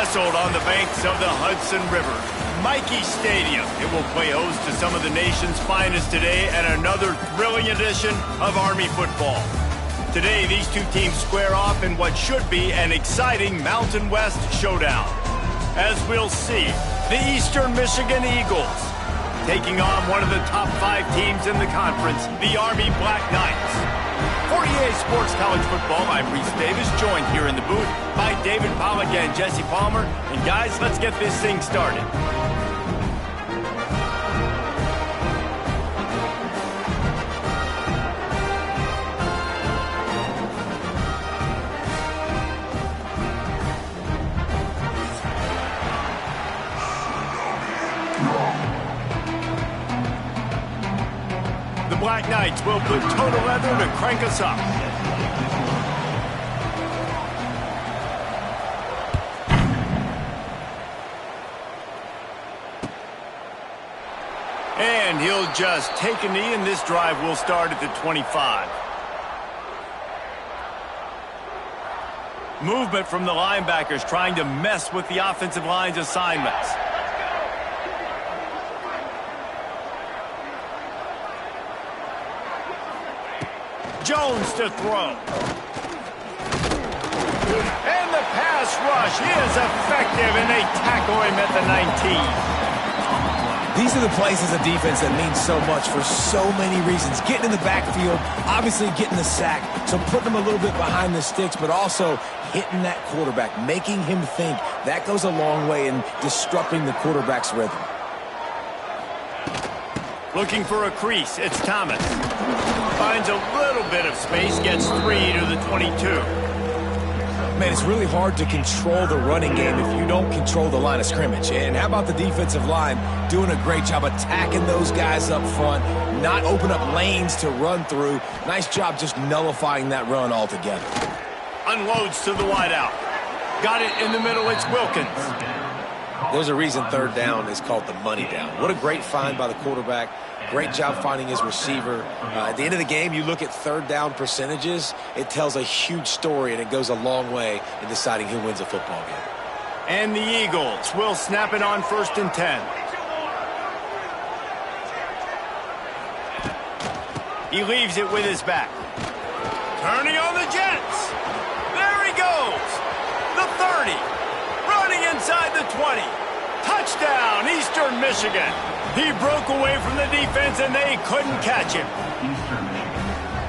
Nestled on the banks of the Hudson River, Michie Stadium. It will play host to some of the nation's finest today and another thrilling edition of Army football. Today, these two teams square off in what should be an exciting Mountain West showdown. As we'll see, the Eastern Michigan Eagles taking on one of the top 5 teams in the conference, the Army Black Knights. For EA Sports College Football, I'm Reese Davis, joined here in the booth by David Pollack and Jesse Palmer. And guys, let's get this thing started. The Black Knights will put total leather to crank us up. And he'll just take a knee, and this drive will start at the 25. Movement from the linebackers trying to mess with the offensive line's assignments. Jones to throw. And the pass rush is effective, and they tackle him at the 19. These are the plays as a defense that mean so much for so many reasons. Getting in the backfield, obviously getting the sack, so putting him a little bit behind the sticks, but also hitting that quarterback, making him think. That goes a long way in disrupting the quarterback's rhythm. Looking for a crease, it's Thomas. Finds a little bit of space, gets 3 to the 22. Man, it's really hard to control the running game if you don't control the line of scrimmage. And how about the defensive line doing a great job attacking those guys up front, not open up lanes to run through. Nice job just nullifying that run altogether. Unloads to the wideout. Got it in the middle, it's Wilkins. There's a reason third down is called the money down. What a great find by the quarterback. Great job finding his receiver. At the end of the game, you look at third down percentages, it tells a huge story, and it goes a long way in deciding who wins a football game. And the Eagles will snap it on 1st and 10. He leaves it with his back. Turning on the Jets. There he goes. The 30. Running inside the 20. Touchdown, Eastern Michigan. He broke away from the defense, and they couldn't catch him.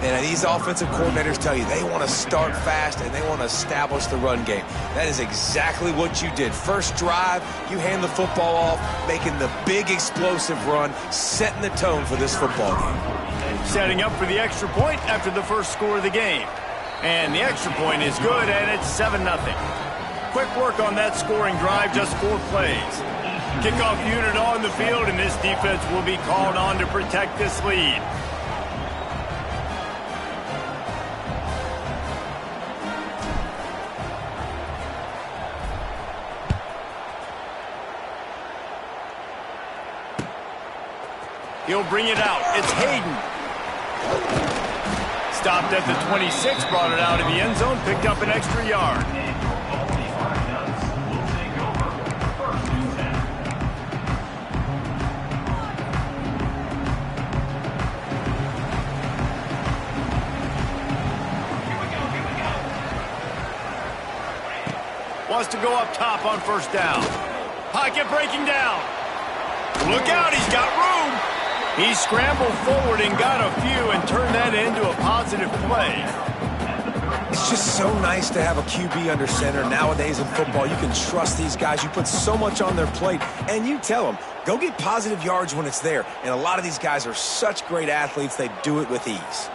And these offensive coordinators tell you they want to start fast and they want to establish the run game. That is exactly what you did. First drive, you hand the football off, making the big explosive run, setting the tone for this football game. Setting up for the extra point after the first score of the game. And the extra point is good, and it's 7-0. Quick work on that scoring drive, just 4 plays. Kickoff unit on the field, and this defense will be called on to protect this lead. He'll bring it out. It's Hayden. Stopped at the 26, brought it out of the end zone, picked up an extra yard. Wants to go up top on 1st down. Pocket breaking down. Look out, he's got room. He scrambled forward and got a few and turned that into a positive play. It's just so nice to have a QB under center. Nowadays in football, you can trust these guys. You put so much on their plate, and you tell them, go get positive yards when it's there. And a lot of these guys are such great athletes, they do it with ease.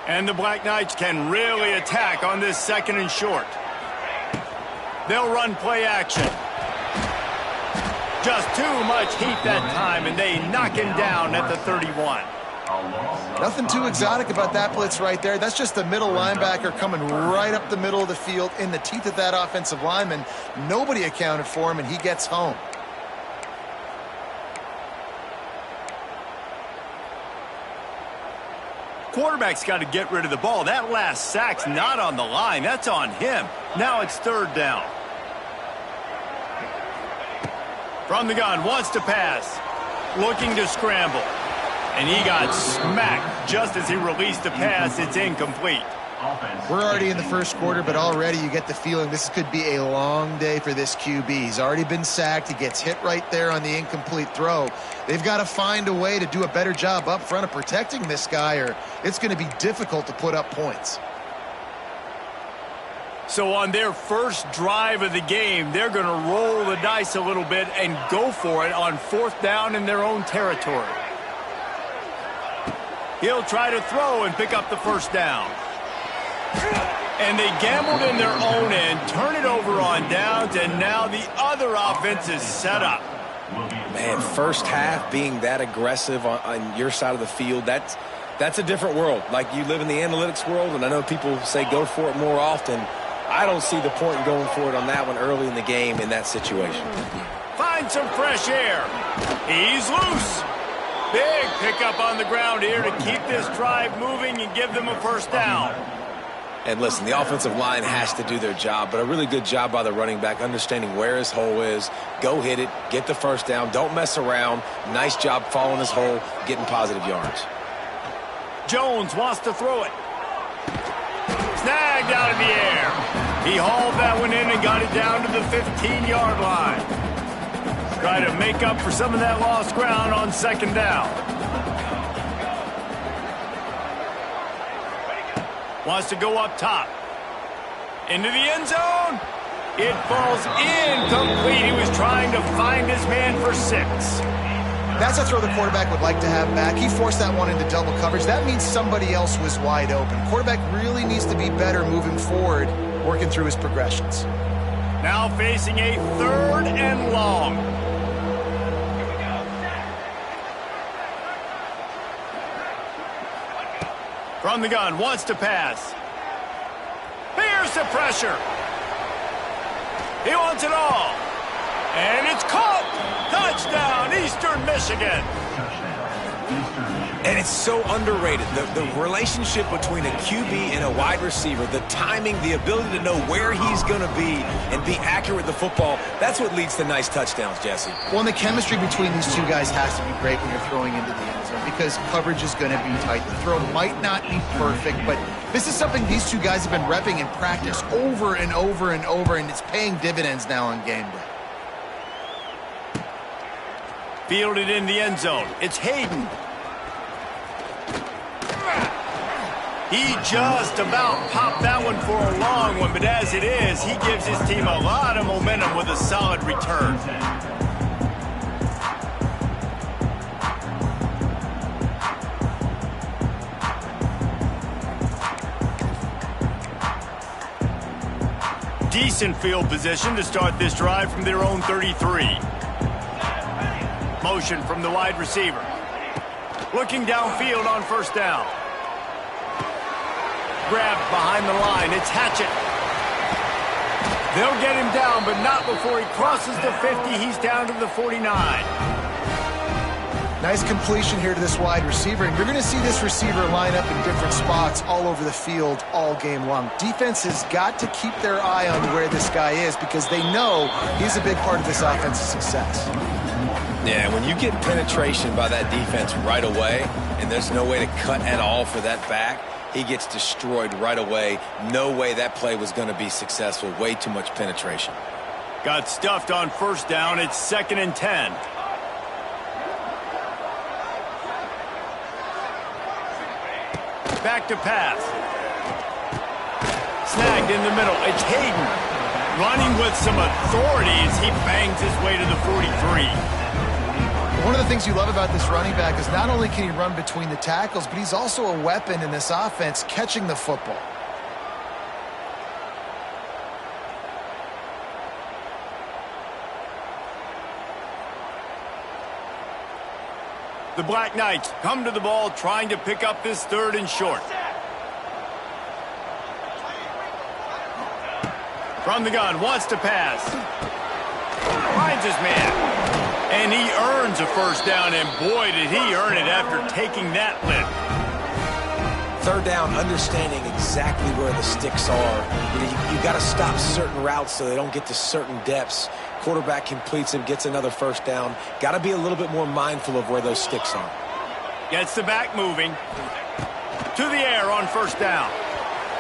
And the Black Knights can really attack on this 2nd and short. They'll run play action. Just too much heat that time, and they knock him down at the 31. Nothing too exotic about that blitz right there. That's just the middle linebacker coming right up the middle of the field in the teeth of that offensive lineman. Nobody accounted for him, and he gets home. Quarterback's got to get rid of the ball. That last sack's not on the line. That's on him. Now it's 3rd down. From the gun, wants to pass. Looking to scramble. And he got smacked just as he released the pass. It's incomplete. We're already in the first quarter, but already you get the feeling this could be a long day for this QB. He's already been sacked. He gets hit right there on the incomplete throw. They've got to find a way to do a better job up front of protecting this guy, or it's going to be difficult to put up points. So on their first drive of the game, they're going to roll the dice a little bit and go for it on 4th down in their own territory. He'll try to throw and pick up the first down. And they gambled in their own end, turn it over on downs, and now the other offense is set up. Man, first half being that aggressive on your side of the field, that's a different world. Like, you live in the analytics world, and I know people say go for it more often. I don't see the point in going for it on that one early in the game in that situation. Find some fresh air. He's loose. Big pickup on the ground here to keep this drive moving and give them a first down. And listen, the offensive line has to do their job, but a really good job by the running back, understanding where his hole is. Go hit it, get the first down, don't mess around. Nice job following his hole, getting positive yards. Jones wants to throw it. Snagged out of the air. He hauled that one in and got it down to the 15-yard line. Try to make up for some of that lost ground on 2nd down. Wants to go up top. Into the end zone. It falls incomplete. He was trying to find his man for 6. That's a throw the quarterback would like to have back. He forced that one into double coverage. That means somebody else was wide open. Quarterback really needs to be better moving forward, working through his progressions. Now facing a 3rd and long. From the gun, wants to pass. Here's the pressure. He wants it all. And it's caught. Touchdown, Eastern Michigan. And it's so underrated. The relationship between a QB and a wide receiver, the timing, the ability to know where he's going to be and be accurate with the football, that's what leads to nice touchdowns, Jesse. Well, and the chemistry between these two guys has to be great when you're throwing into the end zone because coverage is going to be tight. The throw might not be perfect, but this is something these two guys have been repping in practice over and over and over, and it's paying dividends now on game day. Fielded in the end zone. It's Hayden. He just about popped that one for a long one, but as it is, he gives his team a lot of momentum with a solid return. Decent field position to start this drive from their own 33. Motion from the wide receiver. Looking downfield on 1st down. Grabbed behind the line. It's Hatchett. They'll get him down, but not before he crosses the 50. He's down to the 49. Nice completion here to this wide receiver, and you're going to see this receiver line up in different spots all over the field all game long. Defense has got to keep their eye on where this guy is because they know he's a big part of this offense's success. Yeah, when you get penetration by that defense right away, and there's no way to cut at all for that back, he gets destroyed right away. No way that play was going to be successful. Way too much penetration. Got stuffed on 1st down. It's 2nd and 10. Back to pass. Snagged in the middle. It's Hayden. Running with some authority as he bangs his way to the 43. One of the things you love about this running back is not only can he run between the tackles, but he's also a weapon in this offense catching the football. The Black Knights come to the ball trying to pick up this 3rd and short. From the gun, wants to pass. Finds his man. And he earns a 1st down, and boy, did he earn it after taking that lift. 3rd down, understanding exactly where the sticks are. You got to stop certain routes so they don't get to certain depths. quarterback completes him, gets another first down. Got to be a little bit more mindful of where those sticks are. Gets the back moving. To the air on first down.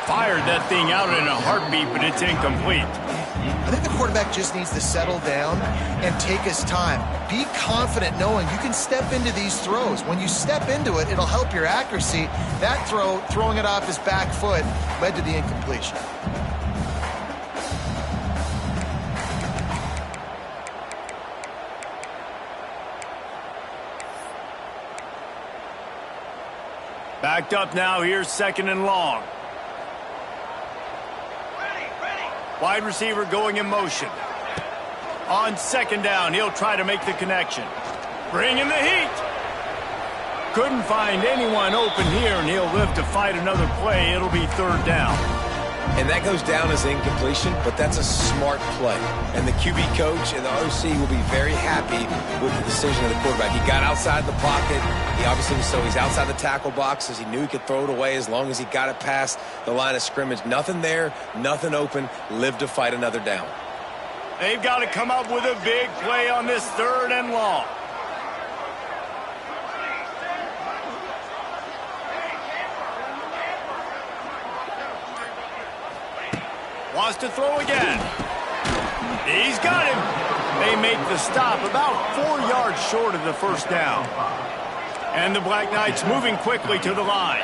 Fired that thing out in a heartbeat, but it's incomplete. I think the quarterback just needs to settle down and take his time. Be confident knowing you can step into these throws. When you step into it, it'll help your accuracy. That throw, throwing it off his back foot, led to the incompletion. Backed up now, here's second and long. Wide receiver going in motion. On second down, he'll try to make the connection. Bringing the heat. Couldn't find anyone open here, and he'll live to fight another play. It'll be third down. And that goes down as incompletion, but that's a smart play. And the QB coach and the OC will be very happy with the decision of the quarterback. He got outside the pocket. He obviously he's outside the tackle boxes. He knew he could throw it away as long as he got it past the line of scrimmage. Nothing there, nothing open. Live to fight another down. They've got to come up with a big play on this third and long. Wants to throw again. He's got him. They make the stop about 4 yards short of the first down. And the Black Knights moving quickly to the line.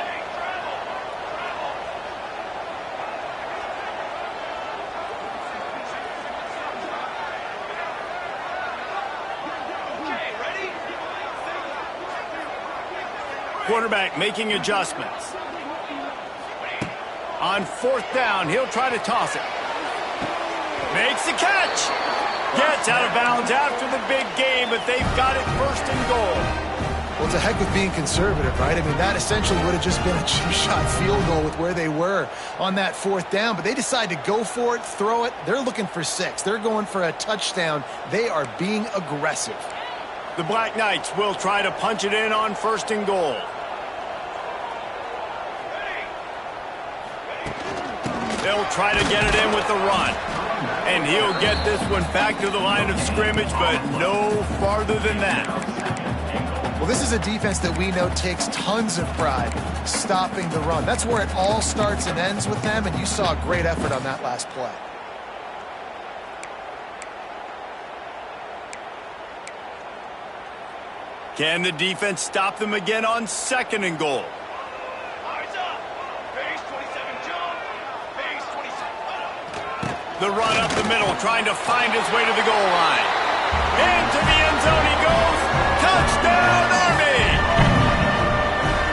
Quarterback making adjustments. On fourth down, he'll try to toss it. Makes the catch. Gets out of bounds after the big game, but they've got it first and goal. Well, it's a heck of being conservative, right? I mean, that essentially would have just been a cheap-shot field goal with where they were on that fourth down, but they decide to go for it, throw it. They're looking for 6. They're going for a touchdown. They are being aggressive. The Black Knights will try to punch it in on first and goal. They'll try to get it in with the run. And he'll get this one back to the line of scrimmage, but no farther than that. Well, this is a defense that we know takes tons of pride stopping the run. That's where it all starts and ends with them, and you saw a great effort on that last play. Can the defense stop them again on second and goal? The run up the middle, trying to find his way to the goal line. Into the end zone he goes. Touchdown, Army!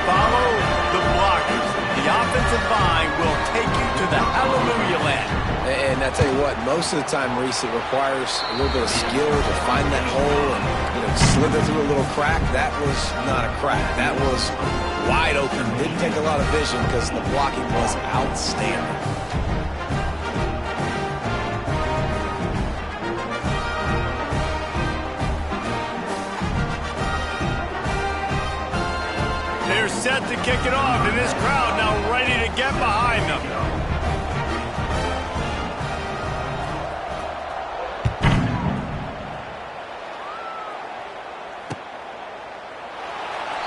Follow the blockers. The offensive line will take you to the hallelujah land. And I tell you what, most of the time, Reese, it requires a little bit of skill to find that hole and slither through a little crack. That was not a crack. That was wide open. Didn't take a lot of vision because the blocking was outstanding. They're set to kick it off, and this crowd now ready to get behind them.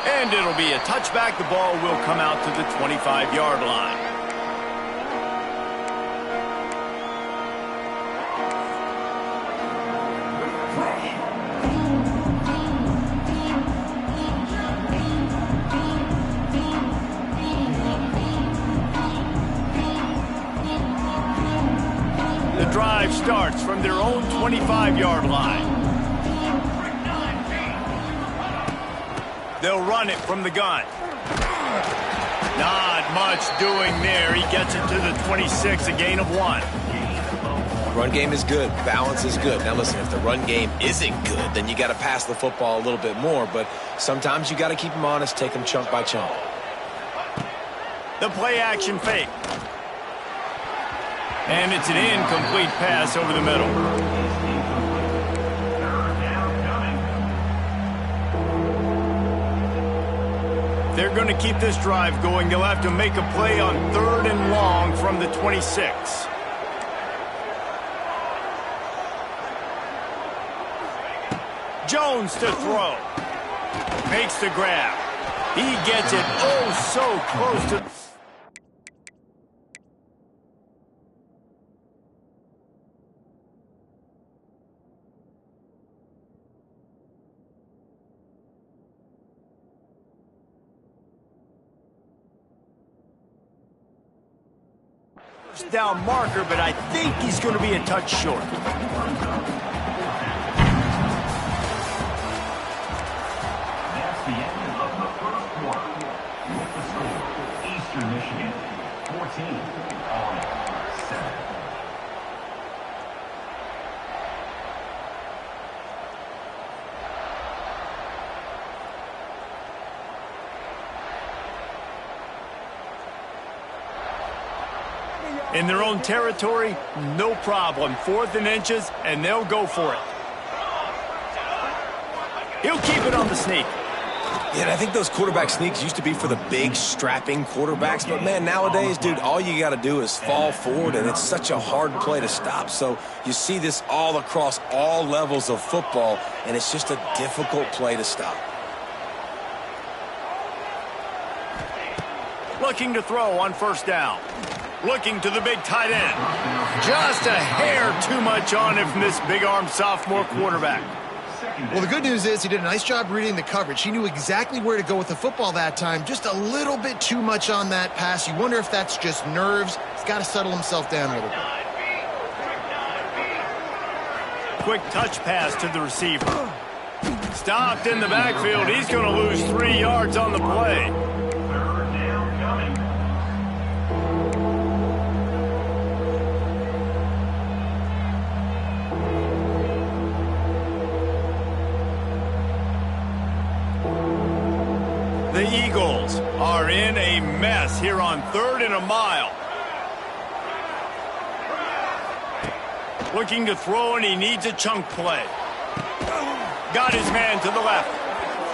And it'll be a touchback. The ball will come out to the 25-yard line. The drive starts from their own 25-yard line. They'll run it from the gun. Not much doing there. He gets it to the 26, a gain of 1. Run game is good. Balance is good. Now listen, if the run game isn't good, then you got to pass the football a little bit more. But sometimes you got to keep them honest, take them chunk by chunk. The play action fake. And it's an incomplete pass over the middle. They're going to keep this drive going. They'll have to make a play on third and long from the 26. Jones to throw. Makes the grab. He gets it oh so close to... down marker, but I think he's going to be a touch short. That's the end of the first quarter. With the score, Eastern Michigan 14, Army 7. In their own territory, no problem. 4th and inches, and they'll go for it. He'll keep it on the sneak. Yeah, and I think those quarterback sneaks used to be for the big, strapping quarterbacks. But, man, nowadays, dude, all you got to do is fall forward, and it's such a hard play to stop. So you see this all across all levels of football, and it's just a difficult play to stop. Looking to throw on 1st down. Looking to the big tight end. Just a hair too much on him from this big-arm sophomore quarterback. Well, the good news is he did a nice job reading the coverage. He knew exactly where to go with the football that time. Just a little bit too much on that pass. You wonder if that's just nerves. He's got to settle himself down a little bit. Quick touch pass to the receiver. Stopped in the backfield. He's going to lose 3 yards on the play. The Eagles are in a mess here on 3rd and a mile. Looking to throw, and he needs a chunk play. Got his man to the left.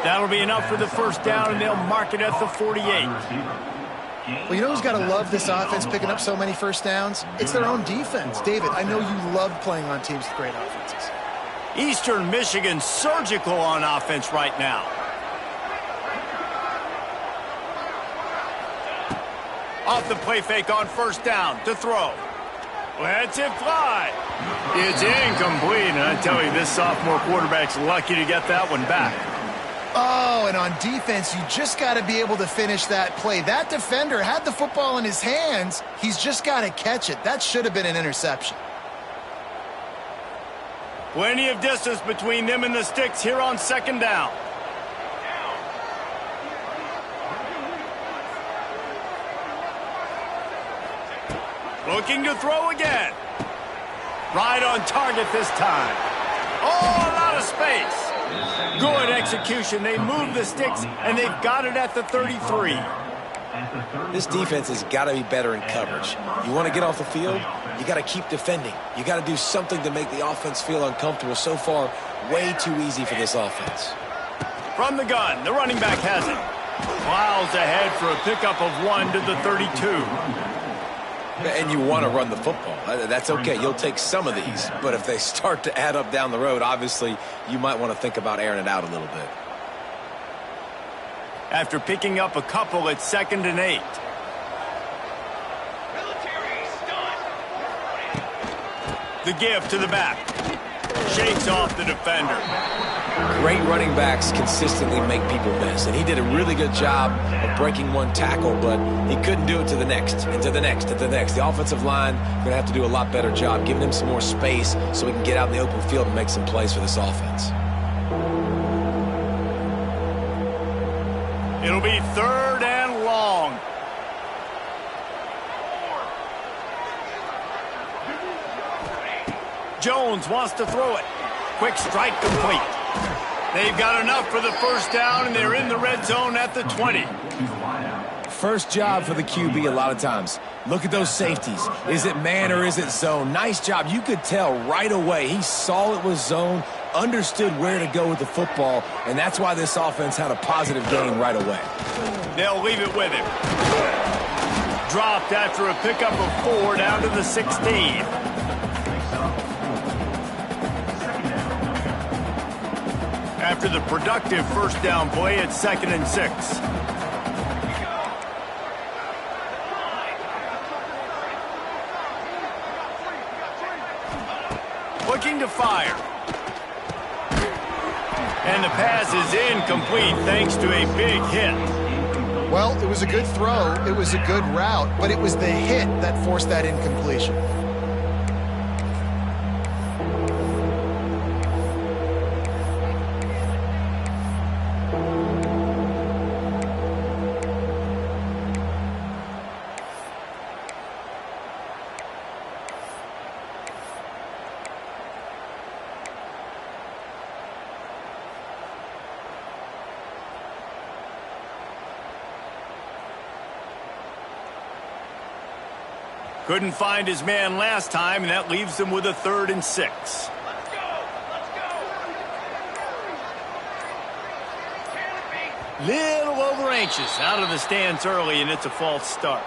That'll be enough for the 1st down, and they'll mark it at the 48. Well, you know who's got to love this offense picking up so many 1st downs? It's their own defense. David, I know you love playing on teams with great offenses. Eastern Michigan surgical on offense right now. Off the play fake on 1st down to throw. Lets it fly. It's incomplete, and I tell you, this sophomore quarterback's lucky to get that one back. Oh, and on defense, you just got to be able to finish that play. That defender had the football in his hands. He's just got to catch it. That should have been an interception. Plenty of distance between them and the sticks here on 2nd down. Looking to throw again. Right on target this time. Oh, a lot of space. Good execution. They move the sticks, and they've got it at the 33. This defense has got to be better in coverage. You want to get off the field, you got to keep defending. You got to do something to make the offense feel uncomfortable. So far, way too easy for this offense. From the gun, the running back has it. Plows ahead for a pickup of 1 to the 32. And you want to run the football. That's okay. You'll take some of these. But if they start to add up down the road, obviously, you might want to think about airing it out a little bit. After picking up a couple, it's 2nd and 8. The give to the back. Shakes off the defender. Great running backs consistently make people miss, and he did a really good job of breaking one tackle, but he couldn't do it to the next, and to the next, and to the next. The offensive line going to have to do a lot better job giving him some more space so he can get out in the open field and make some plays for this offense. It'll be 3rd and long. Jones wants to throw it. Quick strike complete. They've got enough for the 1st down, and they're in the red zone at the 20. First job for the QB a lot of times. Look at those safeties. Is it man or is it zone? Nice job. You could tell right away. He saw it was zone, understood where to go with the football, and that's why this offense had a positive gain right away. They'll leave it with him. Dropped after a pickup of 4 down to the 16. After the productive first down play, it's 2nd and 6. Looking to fire. And the pass is incomplete thanks to a big hit. Well, it was a good throw. It was a good route, but it was the hit that forced that incompletion. Couldn't find his man last time, and that leaves them with a 3rd and 6. Let's go. Little over anxious, out of the stance early, and it's a false start.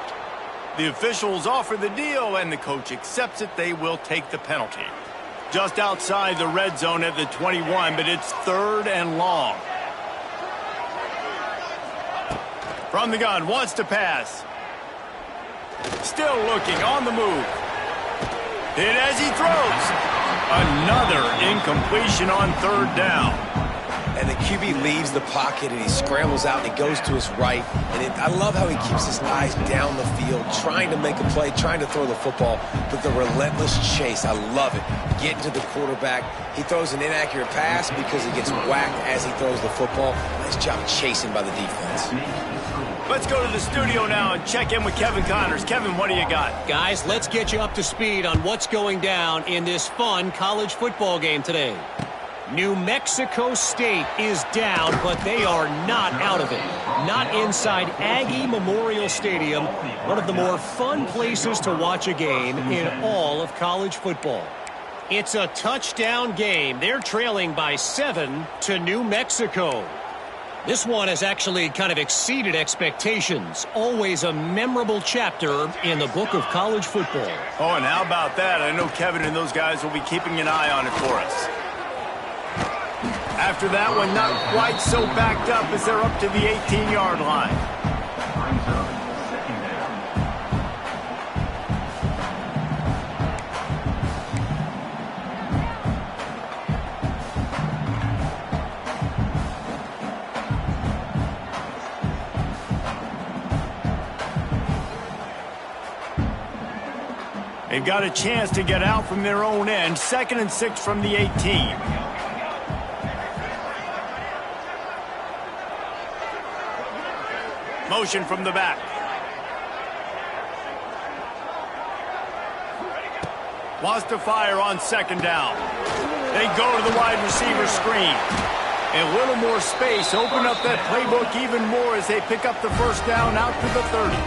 The officials offer the deal, and the coach accepts it. They will take the penalty. Just outside the red zone at the 21, but it's 3rd and long. From the gun, wants to pass. Still looking, on the move. Hit as he throws. Another incompletion on 3rd down. And the QB leaves the pocket and he scrambles out and he goes to his right. And I love how he keeps his eyes down the field, trying to make a play, trying to throw the football, but the relentless chase, I love it. Getting to the quarterback. He throws an inaccurate pass because he gets whacked as he throws the football. Nice job chasing by the defense. Let's go to the studio now and check in with Kevin Connors. Kevin, what do you got? Guys, let's get you up to speed on what's going down in this fun college football game today. New Mexico State is down, but they are not out of it. Not inside Aggie Memorial Stadium, one of the more fun places to watch a game in all of college football. It's a touchdown game. They're trailing by 7 to New Mexico. This one has actually kind of exceeded expectations. Always a memorable chapter in the book of college football. Oh, and how about that? I know Kevin and those guys will be keeping an eye on it for us. After that one, not quite so backed up as they're up to the 18-yard line. Brings up 2nd down. They've got a chance to get out from their own end. 2nd and 6 from the 18. Motion from the back. Wants to fire on 2nd down. They go to the wide receiver screen. And a little more space. Open up that playbook even more as they pick up the first down out to the 30.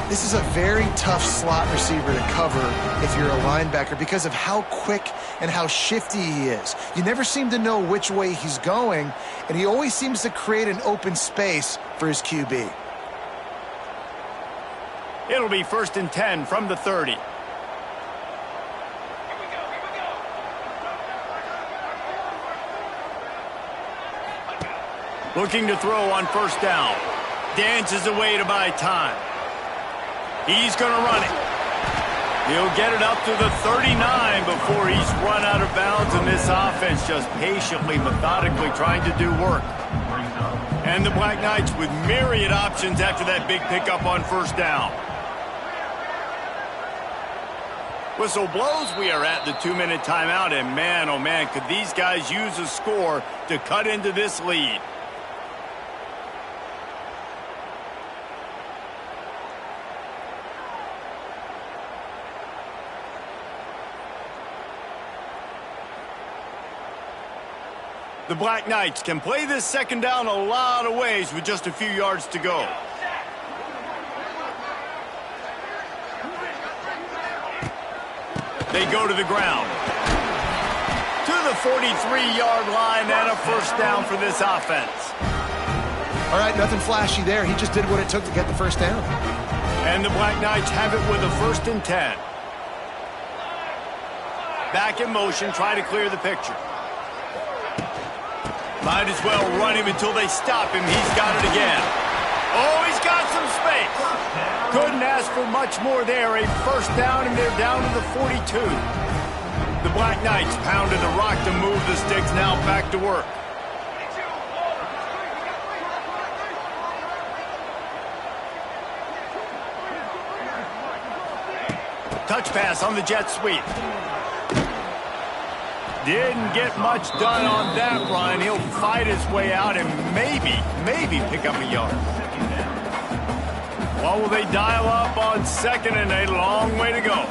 This is a very tough slot receiver to cover if you're a linebacker because of how quick and how shifty he is. You never seem to know which way he's going, and he always seems to create an open space for his QB. It'll be 1st and 10 from the 30. Looking to throw on 1st down. Dances away to buy time. He's going to run it. He'll get it up to the 39 before he's run out of bounds, and this offense just patiently, methodically trying to do work. And the Black Knights with myriad options after that big pickup on 1st down. Whistle blows. We are at the 2-minute timeout, and man, oh man, could these guys use a score to cut into this lead. The Black Knights can play this 2nd down a lot of ways with just a few yards to go. They go to the ground. To the 43-yard line and a 1st down for this offense. All right, nothing flashy there. He just did what it took to get the 1st down. And the Black Knights have it with a 1st and 10. Back in motion, try to clear the picture. Might as well run him until they stop him. He's got it again. Oh, he's got some space. Couldn't ask for much more there. A first down, and they're down to the 42. The Black Knights pounded the rock to move the sticks. Now back to work. Touch pass on the jet sweep. Didn't get much done on that run. He'll fight his way out and maybe pick up a yard. What will they dial up on second, and a long way to go?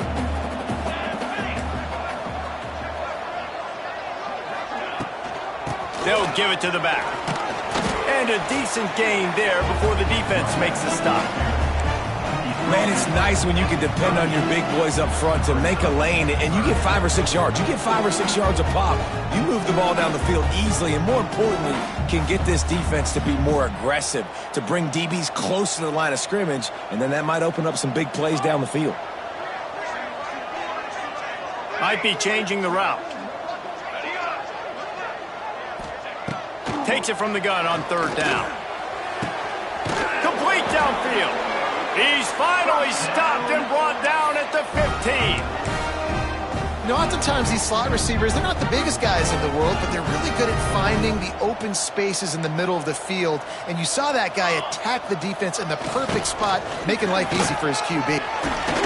They'll give it to the back. And a decent gain there before the defense makes a stop. Man, it's nice when you can depend on your big boys up front to make a lane, and you get 5 or 6 yards. You get 5 or 6 yards a pop. You move the ball down the field easily, and more importantly, can get this defense to be more aggressive, to bring DBs close to the line of scrimmage, and then that might open up some big plays down the field. Might be changing the route. Takes it from the gun on third down. Complete downfield. He's finally stopped and brought down at the 15. You know, oftentimes these slot receivers, they're not the biggest guys in the world, but they're really good at finding the open spaces in the middle of the field. And you saw that guy attack the defense in the perfect spot, making life easy for his QB.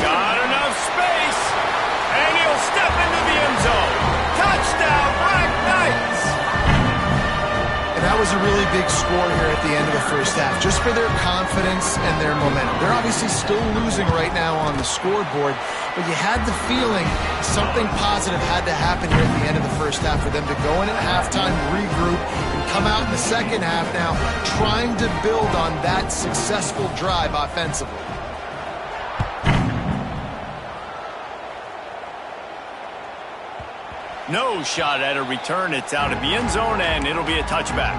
Got enough space, and he'll step into the end zone. Touchdown, Black Knights! And that was a really big score here at the end of the first half, just for their confidence and their momentum. They're obviously still losing right now on the scoreboard, but you had the feeling something positive had to happen here at the end of the first half for them to go in at halftime, regroup, and come out in the second half now trying to build on that successful drive offensively. No shot at a return. It's out of the end zone, and it'll be a touchback.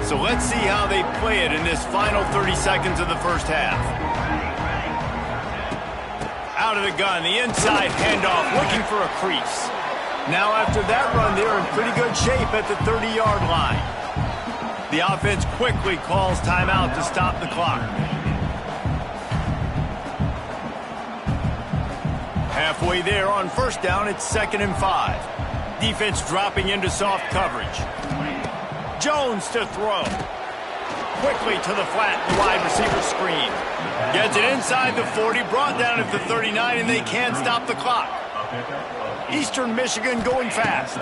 So let's see how they play it in this final 30 seconds of the first half. Out of the gun, the inside handoff, looking for a crease. Now after that run, they're in pretty good shape at the 30-yard line. The offense quickly calls timeout to stop the clock. Halfway there on first down, it's 2nd and 5. Defense dropping into soft coverage. Jones to throw. Quickly to the flat, the wide receiver screen. Gets it inside the 40, brought down at the 39, and they can't stop the clock. Eastern Michigan going fast.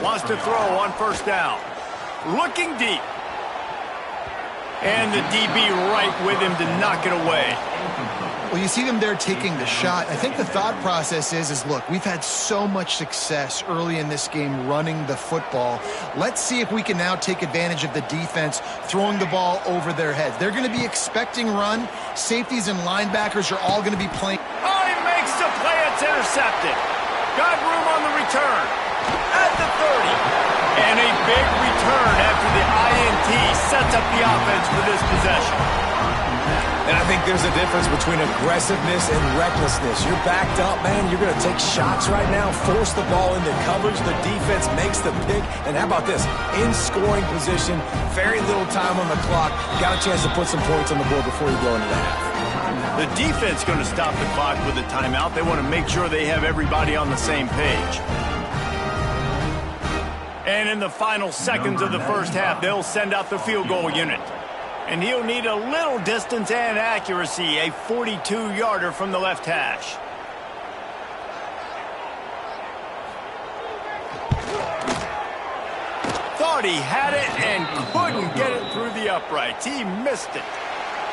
Wants to throw on first down. Looking deep. And the DB right with him to knock it away. Well, you see them there taking the shot. I think the thought process is look, we've had so much success early in this game running the football. Let's see if we can now take advantage of the defense throwing the ball over their heads. They're going to be expecting run. Safeties and linebackers are all going to be playing. Oh, he makes the play. It's intercepted. Got room on the return. At the 30. And a big return after the INT sets up the offense for this possession. And I think there's a difference between aggressiveness and recklessness. You're backed up, man. You're going to take shots right now, force the ball into coverage. The defense makes the pick. And how about this? In scoring position, very little time on the clock. Got a chance to put some points on the board before you go into the half. The defense going to stop the clock with a timeout. They want to make sure they have everybody on the same page. And in the final seconds of the first half, they'll send out the field goal unit. And he'll need a little distance and accuracy, a 42-yarder from the left hash. Thought he had it and couldn't get it through the uprights. He missed it.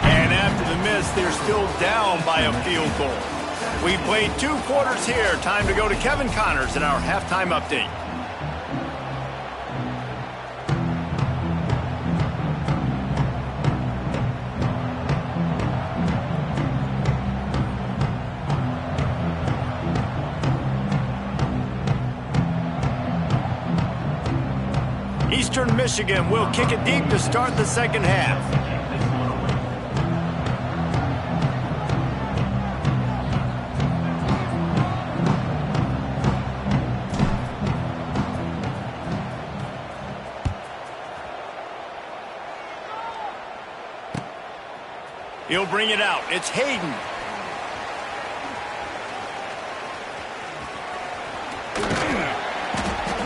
And after the miss, they're still down by a field goal. We played 2 quarters here. Time to go to Kevin Connors in our halftime update. Eastern Michigan will kick it deep to start the second half. He'll bring it out. It's Hayden.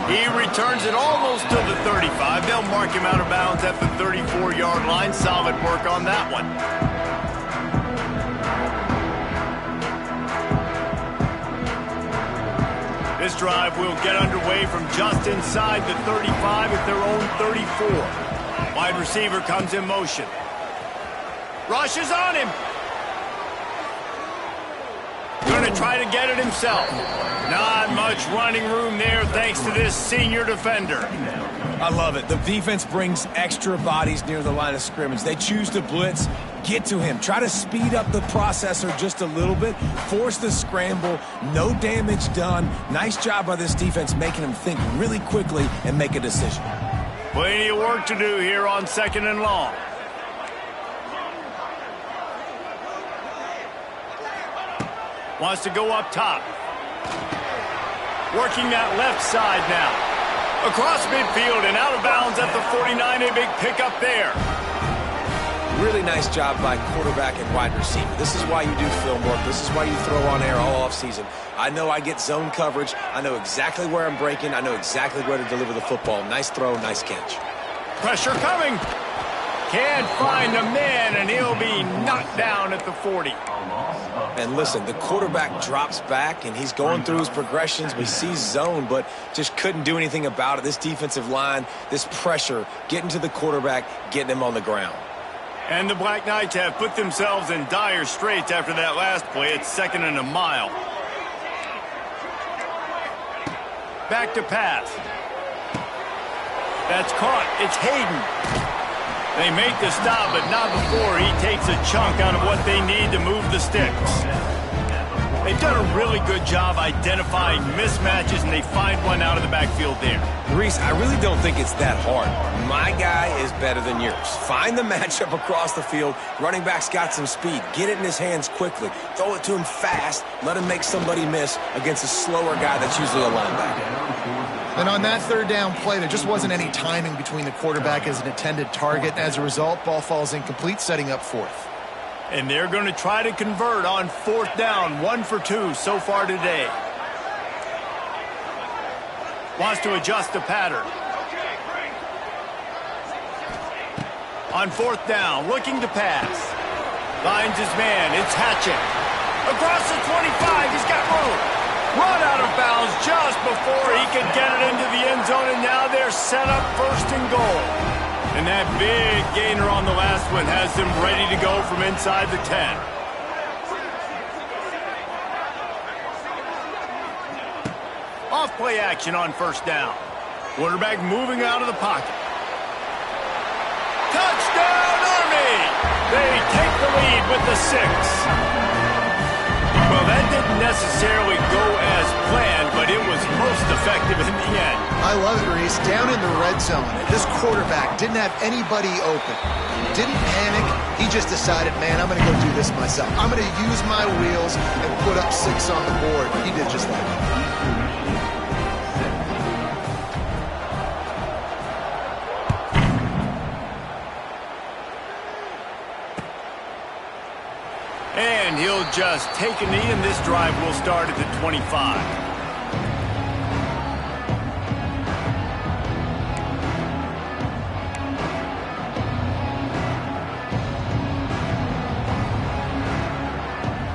He returns it almost to the 35. They'll mark him out of bounds at the 34-yard line. Solid work on that one. This drive will get underway from just inside the 35 at their own 34. Wide receiver comes in motion. Rushes on him. Going to try to get it himself. Not much running room there thanks to this senior defender. I love it. The defense brings extra bodies near the line of scrimmage. They choose to blitz, get to him, try to speed up the processor just a little bit, force the scramble, no damage done. Nice job by this defense making him think really quickly and make a decision. Plenty of work to do here on 2nd and long. Wants to go up top. Working that left side now. Across midfield and out of bounds at the 49. A big pickup there. Really nice job by quarterback and wide receiver. This is why you do film work. This is why you throw on air all offseason. I know I get zone coverage. I know exactly where I'm breaking. I know exactly where to deliver the football. Nice throw, nice catch. Pressure coming. Can't find a man, and he'll be knocked down at the 40. And listen, the quarterback drops back, and he's going through his progressions. We see zone, but just couldn't do anything about it. This defensive line, this pressure, getting to the quarterback, getting him on the ground. And the Black Knights have put themselves in dire straits after that last play. It's 2nd and a mile. Back to pass. That's caught. It's Hayden. They make the stop, but not before he takes a chunk out of what they need to move the sticks. They've done a really good job identifying mismatches, and they find one out of the backfield there. Reese, I really don't think it's that hard. My guy is better than yours. Find the matchup across the field. Running back's got some speed. Get it in his hands quickly. Throw it to him fast. Let him make somebody miss against a slower guy that's usually a linebacker. And on that 3rd down play, there just wasn't any timing between the quarterback as an intended target. As a result, ball falls incomplete, setting up 4th. And they're going to try to convert on 4th down. 1 for 2 so far today. Wants to adjust the pattern. On 4th down, looking to pass. Finds his man. It's Hatchett. Across the 25. He's got room. Run out of bounds just before he could get it into the end zone, and now they're set up 1st and goal. And that big gainer on the last one has them ready to go from inside the 10. Off play action on 1st down. Quarterback moving out of the pocket. Touchdown, Army! They take the lead with the 6. Well, that didn't necessarily go as planned, but it was most effective in the end. I love it, Reese. Down in the red zone, this quarterback didn't have anybody open. Didn't panic. He just decided, man, I'm going to go do this myself. I'm going to use my wheels and put up 6 on the board. He did just that. And he'll just take a knee, and this drive will start at the 25.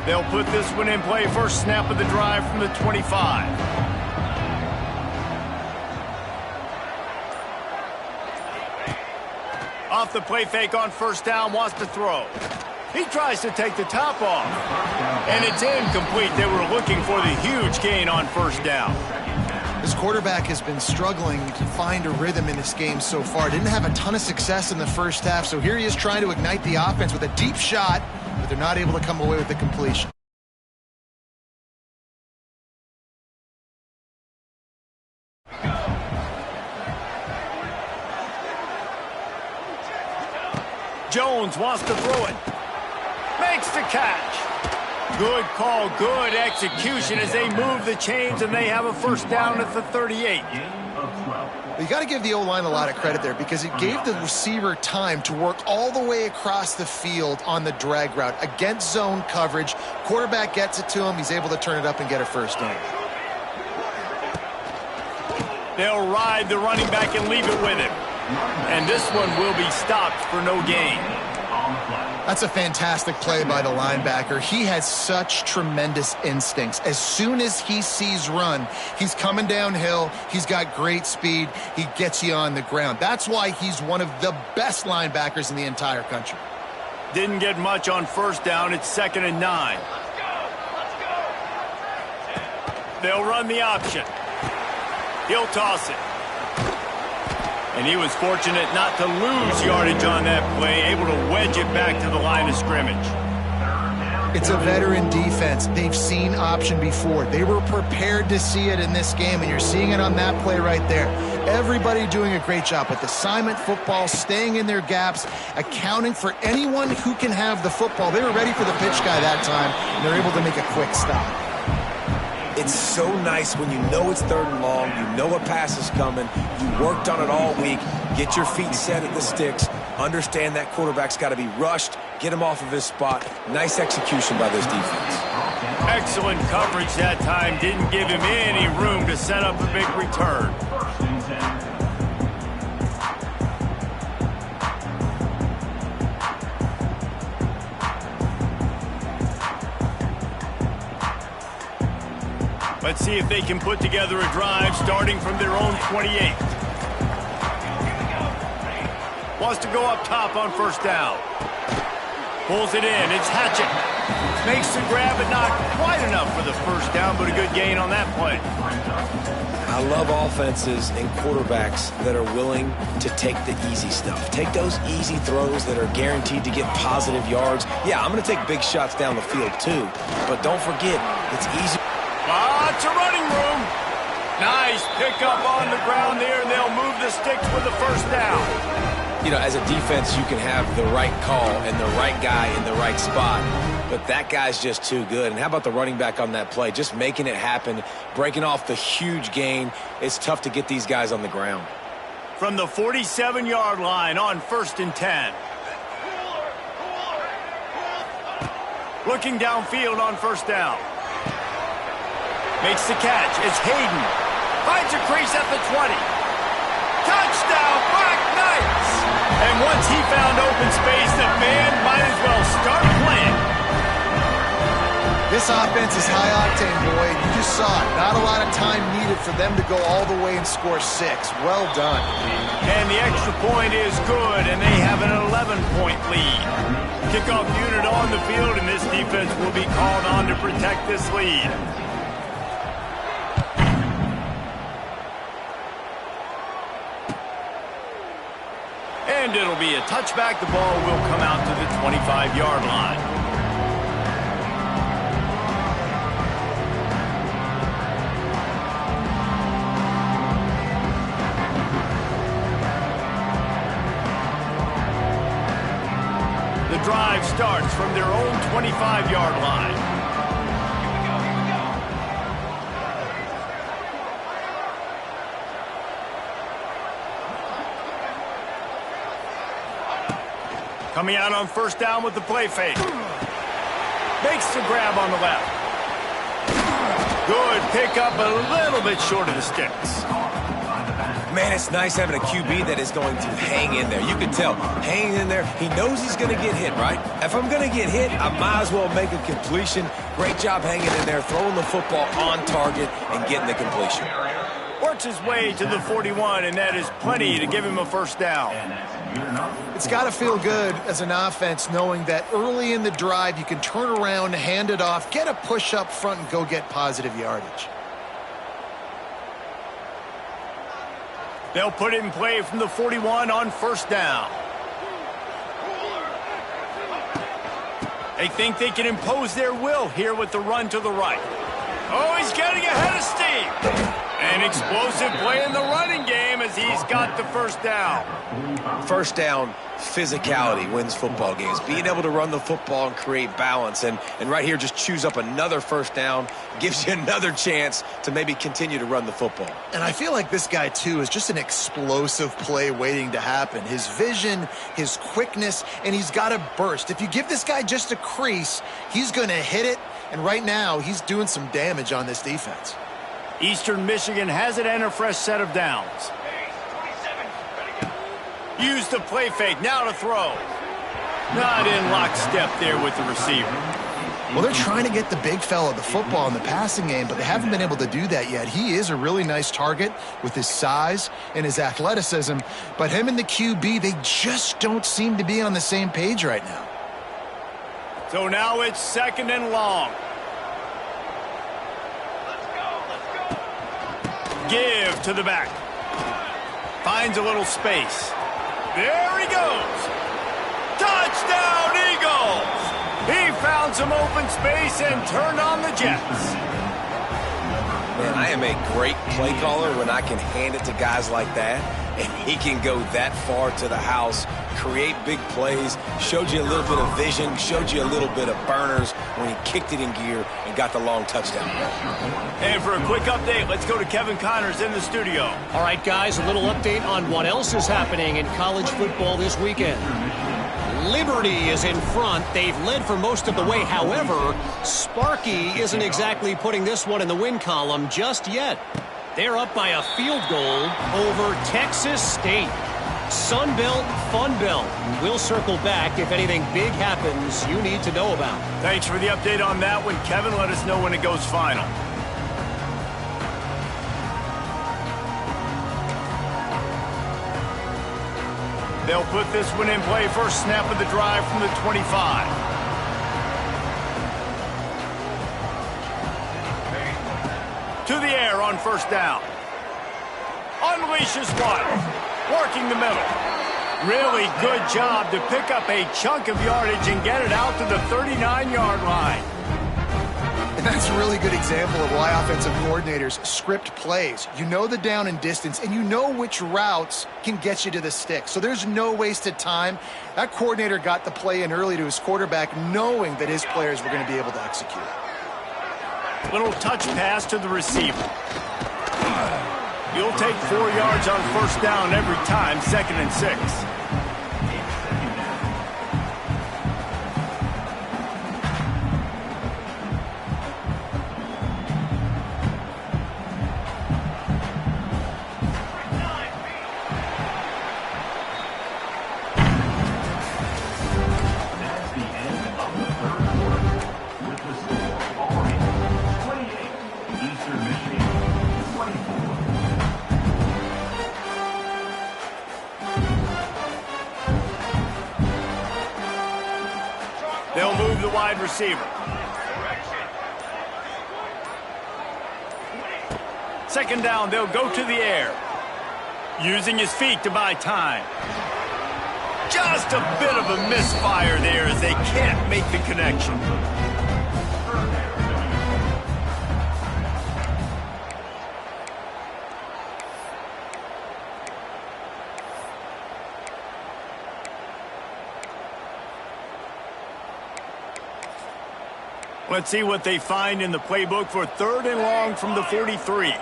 They'll put this one in play. First snap of the drive from the 25. Off the play fake on 1st down, wants to throw. He tries to take the top off, and it's incomplete. They were looking for the huge gain on 1st down. This quarterback has been struggling to find a rhythm in this game so far. Didn't have a ton of success in the 1st half, so here he is trying to ignite the offense with a deep shot, but they're not able to come away with the completion. Jones wants to throw it. Makes the catch. Good call, good execution as they move the chains, and they have a first down at the 38. You got to give the O-line a lot of credit there because it gave the receiver time to work all the way across the field on the drag route against zone coverage. Quarterback gets it to him. He's able to turn it up and get a first down. They'll ride the running back and leave it with him. And this one will be stopped for no gain. That's a fantastic play by the linebacker. He has such tremendous instincts. As soon as he sees run, he's coming downhill. He's got great speed. He gets you on the ground. That's why he's one of the best linebackers in the entire country. Didn't get much on first down. It's 2nd and 9. They'll run the option. He'll toss it. And he was fortunate not to lose yardage on that play, able to wedge it back to the line of scrimmage. It's a veteran defense. They've seen option before. They were prepared to see it in this game, and you're seeing it on that play right there. Everybody doing a great job with assignment football, staying in their gaps, accounting for anyone who can have the football. They were ready for the pitch guy that time, and they're able to make a quick stop. It's so nice when you know it's 3rd and long, you know a pass is coming, you worked on it all week, get your feet set at the sticks, understand that quarterback's got to be rushed, get him off of his spot. Nice execution by this defense. Excellent coverage that time. Didn't give him any room to set up a big return. Let's see if they can put together a drive starting from their own 28. Wants to go up top on first down. Pulls it in. It's Hatchett. Makes the grab, but not quite enough for the first down, but a good gain on that play. I love offenses and quarterbacks that are willing to take the easy stuff. Take those easy throws that are guaranteed to get positive yards. Yeah, I'm going to take big shots down the field too, but don't forget, it's easy. Lots of running room. Nice pickup on the ground there, and they'll move the sticks with the first down. You know, as a defense, you can have the right call and the right guy in the right spot, but that guy's just too good. And how about the running back on that play? Just making it happen, breaking off the huge gain. It's tough to get these guys on the ground. From the 47-yard line on 1st and 10. Looking downfield on first down. Makes the catch. It's Hayden. Finds a crease at the 20. Touchdown, Black Knights! And once he found open space, the band might as well start playing. This offense is high octane, Boyd. You just saw it. Not a lot of time needed for them to go all the way and score 6. Well done. And the extra point is good, and they have an 11-point lead. Kickoff unit on the field, and this defense will be called on to protect this lead. And it'll be a touchback. The ball will come out to the 25-yard line. The drive starts from their own 25-yard line. Coming out on first down with the play fake. Makes the grab on the left. Good pickup, a little bit short of the sticks. Man, it's nice having a QB that is going to hang in there. You can tell, hanging in there, he knows he's going to get hit, right? If I'm going to get hit, I might as well make a completion. Great job hanging in there, throwing the football on target and getting the completion. Works his way to the 41, and that is plenty to give him a first down. It's got to feel good as an offense knowing that early in the drive you can turn around, hand it off, get a push up front, and go get positive yardage. They'll put it in play from the 41 on first down. They think they can impose their will here with the run to the right. Oh, he's getting ahead of steam. An explosive play in the running game as he's got the first down. First down, physicality wins football games. Being able to run the football and create balance. And right here, just choose up another first down, gives you another chance to maybe continue to run the football. And I feel like this guy, too, is just an explosive play waiting to happen. His vision, his quickness, and he's got a burst. If you give this guy just a crease, he's going to hit it. And right now, he's doing some damage on this defense. Eastern Michigan has it and a fresh set of downs. Use the play fake, now to throw. Not in lockstep there with the receiver. Well, they're trying to get the big fella the football in the passing game, but they haven't been able to do that yet. He is a really nice target with his size and his athleticism, but him and the QB, they just don't seem to be on the same page right now. So now it's 2nd and long. Give to the back. Finds a little space. There he goes. Touchdown, Eagles! He found some open space and turned on the Jets. Man, I am a great play caller when I can hand it to guys like that, and he can go that far to the house, create big plays, showed you a little bit of vision, showed you a little bit of burners when he kicked it in gear and got the long touchdown. And for a quick update, let's go to Kevin Connors in the studio. All right, guys, a little update on what else is happening in college football this weekend. Liberty is in front. They've led for most of the way. However, Sparky isn't exactly putting this one in the win column just yet. They're up by a field goal over Texas State. Sun Belt, Fun Belt. We'll circle back if anything big happens you need to know about. Thanks for the update on that one, Kevin. Let us know when it goes final. They'll put this one in play. First snap of the drive from the 25. To the air on first down. Unleashes one. Working the middle. Really good job to pick up a chunk of yardage and get it out to the 39-yard line. And that's a really good example of why offensive coordinators script plays. You know the down and distance, and you know which routes can get you to the stick. So there's no wasted time. That coordinator got the play in early to his quarterback, knowing that his players were going to be able to execute. Little touch pass to the receiver. You'll take 4 yards on first down every time, 2nd and 6. They'll move the wide receiver. Second down, they'll go to the air. Using his feet to buy time. Just a bit of a misfire there as they can't make the connection. Let's see what they find in the playbook for 3rd and long from the 43.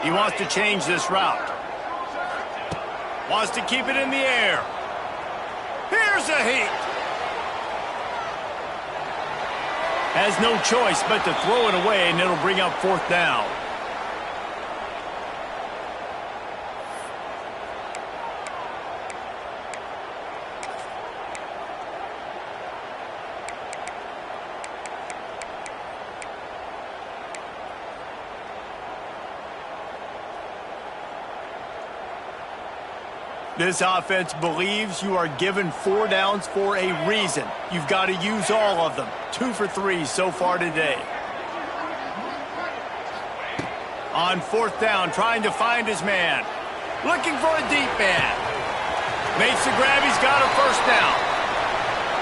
He wants to change this route. Wants to keep it in the air. Here's a heat. Has no choice but to throw it away, and it'll bring up 4th down. This offense believes you are given 4 downs for a reason. You've got to use all of them. 2 for 3 so far today. On 4th down, trying to find his man. Looking for a deep man. Makes the grab, he's got a first down.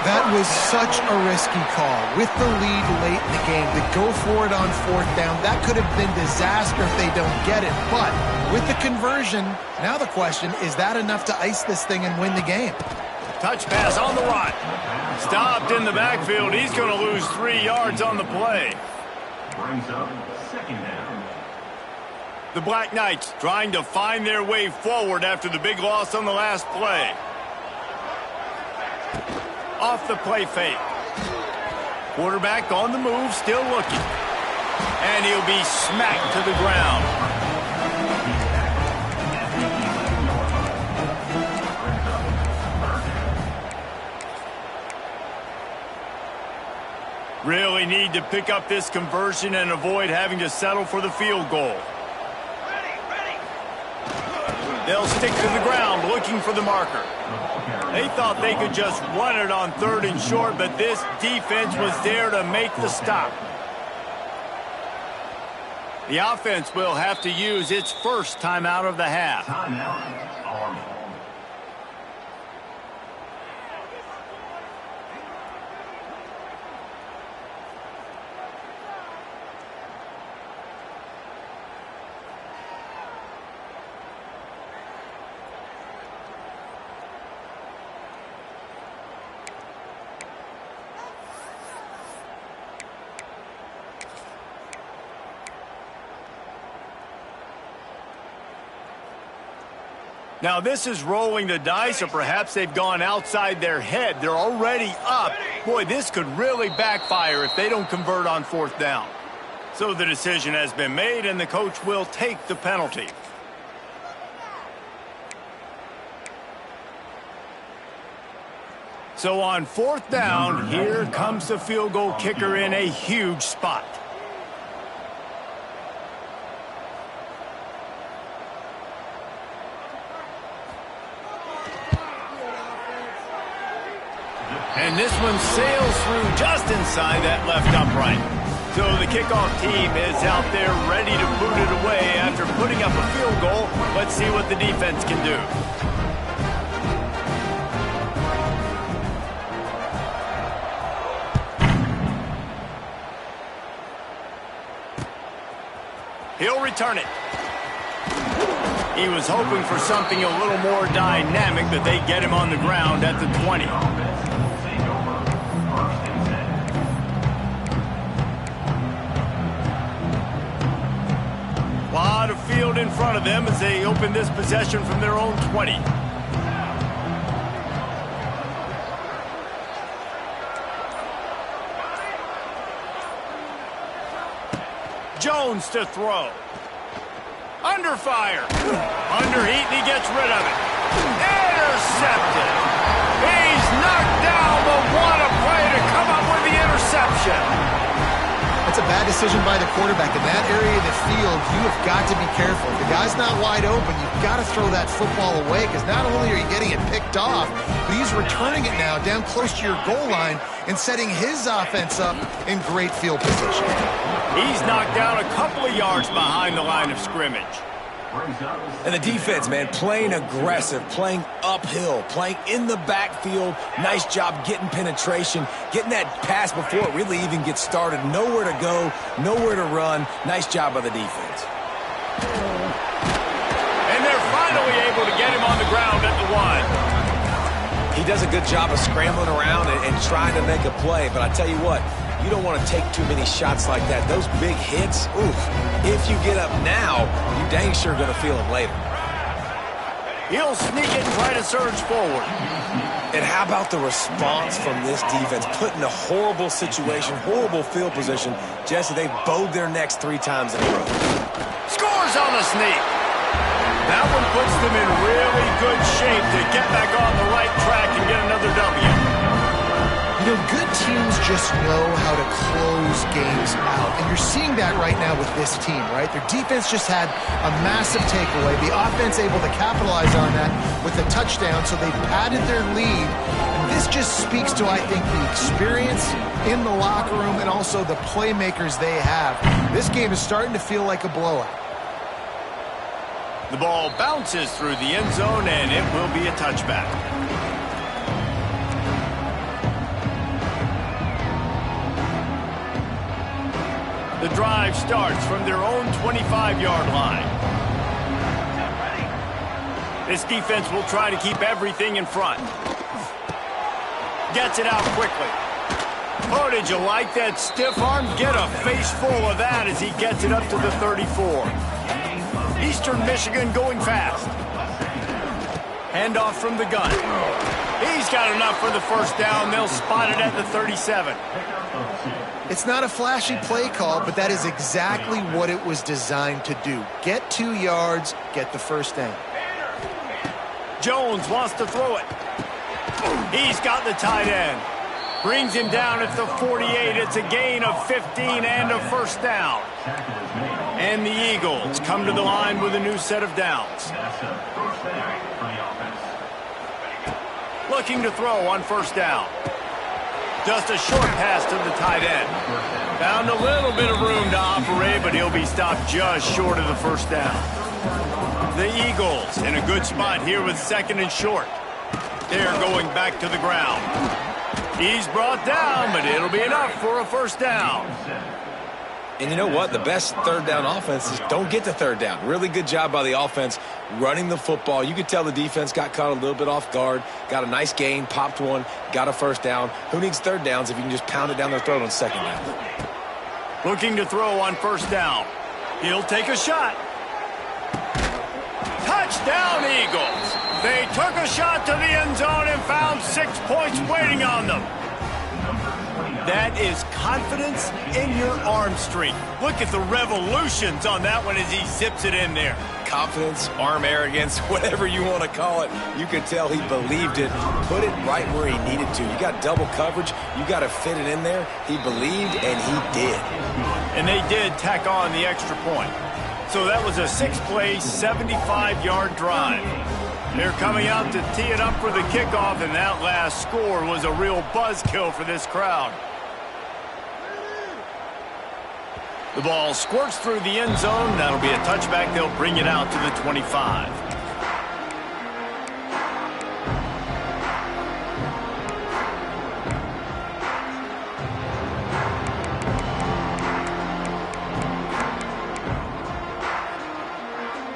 That was such a risky call. With the lead late in the game, to go for it on 4th down, that could have been disaster if they don't get it. But with the conversion, now the question, is that enough to ice this thing and win the game? Touch pass on the run. Stopped in the backfield. He's going to lose 3 yards on the play. Brings up 2nd down. The Black Knights trying to find their way forward after the big loss on the last play. Off the play fake. Quarterback on the move, still looking. And he'll be smacked to the ground. Really need to pick up this conversion and avoid having to settle for the field goal. They'll stick to the ground looking for the marker. They thought they could just run it on 3rd and short, but this defense was there to make the stop. The offense will have to use its first timeout of the half. Timeout, Army. Now this is rolling the dice, or perhaps they've gone outside their head. They're already up. Boy, this could really backfire if they don't convert on 4th down. So the decision has been made, and the coach will take the penalty. So on 4th down, here comes the field goal kicker in a huge spot. And this one sails through just inside that left upright. So the kickoff team is out there ready to boot it away after putting up a field goal. Let's see what the defense can do. He'll return it. He was hoping for something a little more dynamic, but they get him on the ground at the 20. A lot of field in front of them as they open this possession from their own 20. Jones to throw. Under fire. Under heat, and he gets rid of it. Intercepted. He's knocked down, but what a play to come up with the interception. That's a bad decision by the quarterback. In that area of the field, you have got to be careful. If the guy's not wide open, you've got to throw that football away, because not only are you getting it picked off, but he's returning it now down close to your goal line and setting his offense up in great field position. He's knocked down a couple of yards behind the line of scrimmage. And the defense, man, playing aggressive, playing uphill, playing in the backfield. Nice job getting penetration, getting that pass before it really even gets started. Nowhere to go, nowhere to run. Nice job by the defense. And they're finally able to get him on the ground at the 1. He does a good job of scrambling around and trying to make a play, but I tell you what, you don't want to take too many shots like that. Those big hits, oof. If you get up now, you dang sure going to feel them later. He'll sneak it and try to surge forward. And how about the response from this defense? Put in a horrible situation, horrible field position. Jesse, they've bowed their necks 3 times in a row. Scores on the sneak. That one puts them in really good shape to get back on the right track and get another W. You know, good teams just know how to close games out. And you're seeing that right now with this team, right? Their defense just had a massive takeaway. The offense able to capitalize on that with a touchdown, so they padded their lead. And this just speaks to, I think, the experience in the locker room and also the playmakers they have. This game is starting to feel like a blowout. The ball bounces through the end zone, and it will be a touchback. The drive starts from their own 25-yard line. This defense will try to keep everything in front. Gets it out quickly. Oh, did you like that stiff arm? Get a face full of that as he gets it up to the 34. Eastern Michigan going fast. Handoff from the gun. He's got enough for the first down. They'll spot it at the 37. It's not a flashy play call, but that is exactly what it was designed to do. Get 2 yards, get the first down. Jones wants to throw it. He's got the tight end. Brings him down at the 48. It's a gain of 15 and a first down. And the Eagles come to the line with a new set of downs. Looking to throw on first down. Just a short pass to the tight end. Found a little bit of room to operate, but he'll be stopped just short of the first down. The Eagles in a good spot here with second and short. They're going back to the ground. He's brought down, but it'll be enough for a first down. And you know what? The best third down offenses don't get to third down. Really good job by the offense running the football. You could tell the defense got caught a little bit off guard. Got a nice gain, popped one, got a first down. Who needs third downs if you can just pound it down their throat on second down? Looking to throw on first down. He'll take a shot. Touchdown, Eagles. They took a shot to the end zone and found 6 points waiting on them. That is confidence in your arm strength. Look at the revolutions on that one as he zips it in there. Confidence, arm arrogance, whatever you want to call it. You could tell he believed it, put it right where he needed to. You got double coverage. You got to fit it in there. He believed, and he did. And they did tack on the extra point. So that was a 6-play, 75-yard drive. They're coming out to tee it up for the kickoff, and that last score was a real buzzkill for this crowd. The ball squirts through the end zone. That'll be a touchback. They'll bring it out to the 25.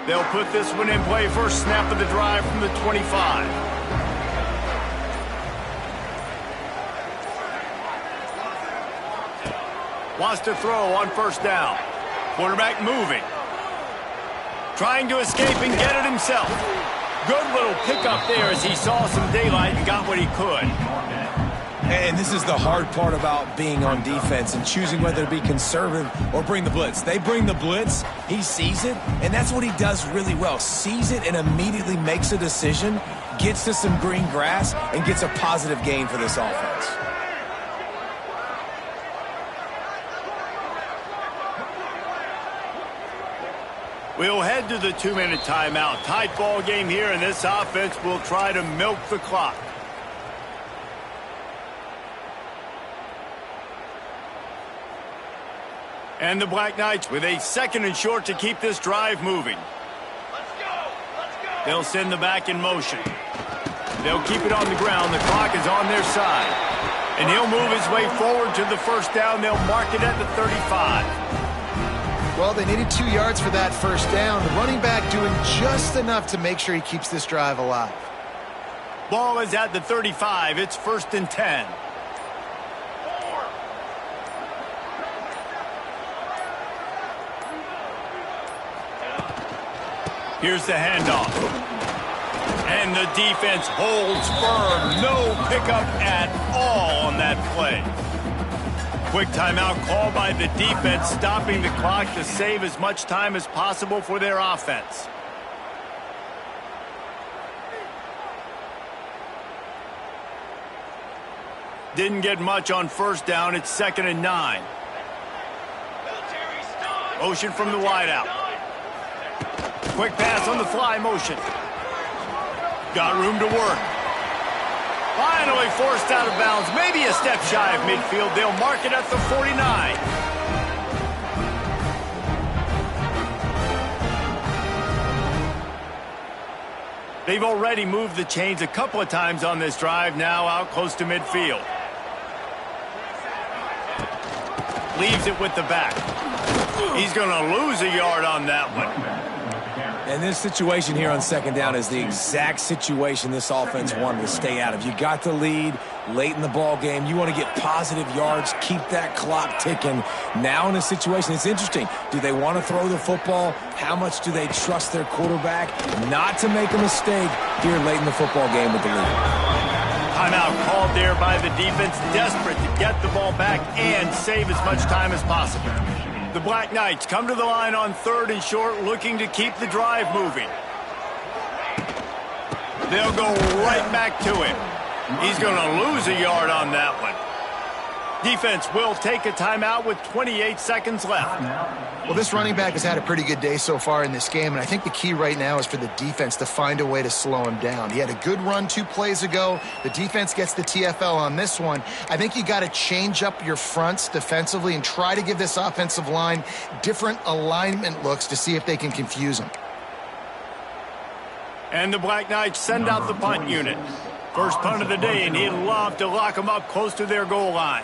They'll put this one in play. First snap of the drive from the 25. Wants to throw on first down. Quarterback moving. Trying to escape and get it himself. Good little pickup there as he saw some daylight and got what he could. And this is the hard part about being on defense and choosing whether to be conservative or bring the blitz. They bring the blitz, he sees it, and that's what he does really well. Sees it and immediately makes a decision, gets to some green grass, and gets a positive gain for this offense. We'll head to the 2-minute timeout. Tight ball game here, and this offense will try to milk the clock. And the Black Knights with a second and short to keep this drive moving. They'll send the back in motion. They'll keep it on the ground. The clock is on their side. And he'll move his way forward to the first down. They'll mark it at the 35. Well, they needed 2 yards for that first down. The running back doing just enough to make sure he keeps this drive alive. Ball is at the 35. It's 1st and 10. Here's the handoff. And the defense holds firm. No pickup at all on that play. Quick timeout called by the defense, stopping the clock to save as much time as possible for their offense. Didn't get much on first down. It's 2nd and 9. Motion from the wideout. Quick pass on the fly motion. Got room to work. Finally forced out of bounds. Maybe a step shy of midfield. They'll mark it at the 49. They've already moved the chains a couple of times on this drive, now out close to midfield. Leaves it with the back. He's going to lose a yard on that one. And this situation here on second down is the exact situation this offense wanted to stay out of. You got the lead late in the ball game. You want to get positive yards, keep that clock ticking. Now in a situation, it's interesting. Do they want to throw the football? How much do they trust their quarterback not to make a mistake here late in the football game with the lead? Timeout called there by the defense, desperate to get the ball back and save as much time as possible. The Black Knights come to the line on 3rd and short, looking to keep the drive moving. They'll go right back to him. He's going to lose a yard on that one. Defense will take a timeout with 28 seconds left. Well, this running back has had a pretty good day so far in this game, and I think the key right now is for the defense to find a way to slow him down. He had a good run 2 plays ago. The defense gets the TFL on this one. I think you got to change up your fronts defensively and try to give this offensive line different alignment looks to see if they can confuse him. And the Black Knights send out the punt unit. First punt of the day, and he'd love to lock them up close to their goal line.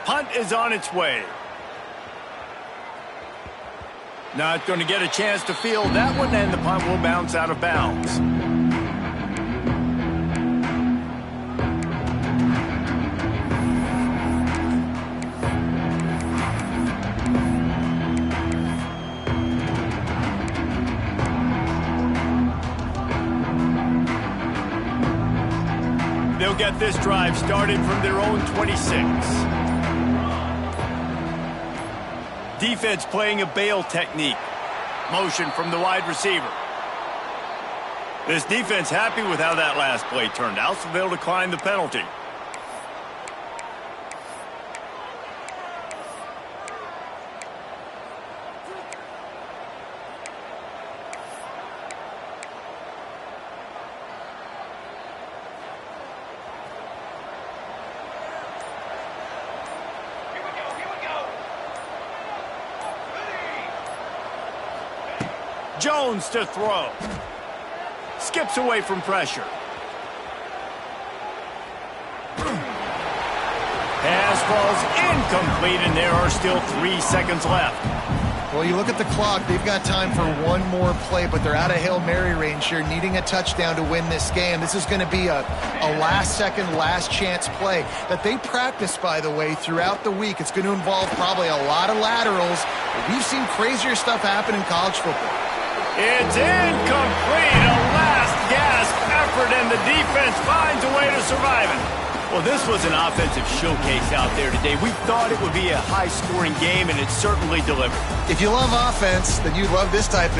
Punt is on its way. Not going to get a chance to field that one, and the punt will bounce out of bounds. They'll get this drive started from their own 26. Defense playing a bail technique. Motion from the wide receiver. This defense happy with how that last play turned out, so they'll decline the penalty. Jones to throw. Skips away from pressure. Pass falls incomplete, and there are still 3 seconds left. Well, you look at the clock. They've got time for one more play, but they're out of Hail Mary range here, needing a touchdown to win this game. This is going to be a last-second, last-chance play that they practice, by the way, throughout the week. It's going to involve probably a lot of laterals. We've seen crazier stuff happen in college football. It's incomplete. A last-gasp effort, and the defense finds a way to survive it. Well, this was an offensive showcase out there today. We thought it would be a high-scoring game, and it certainly delivered. If you love offense, then you love this type of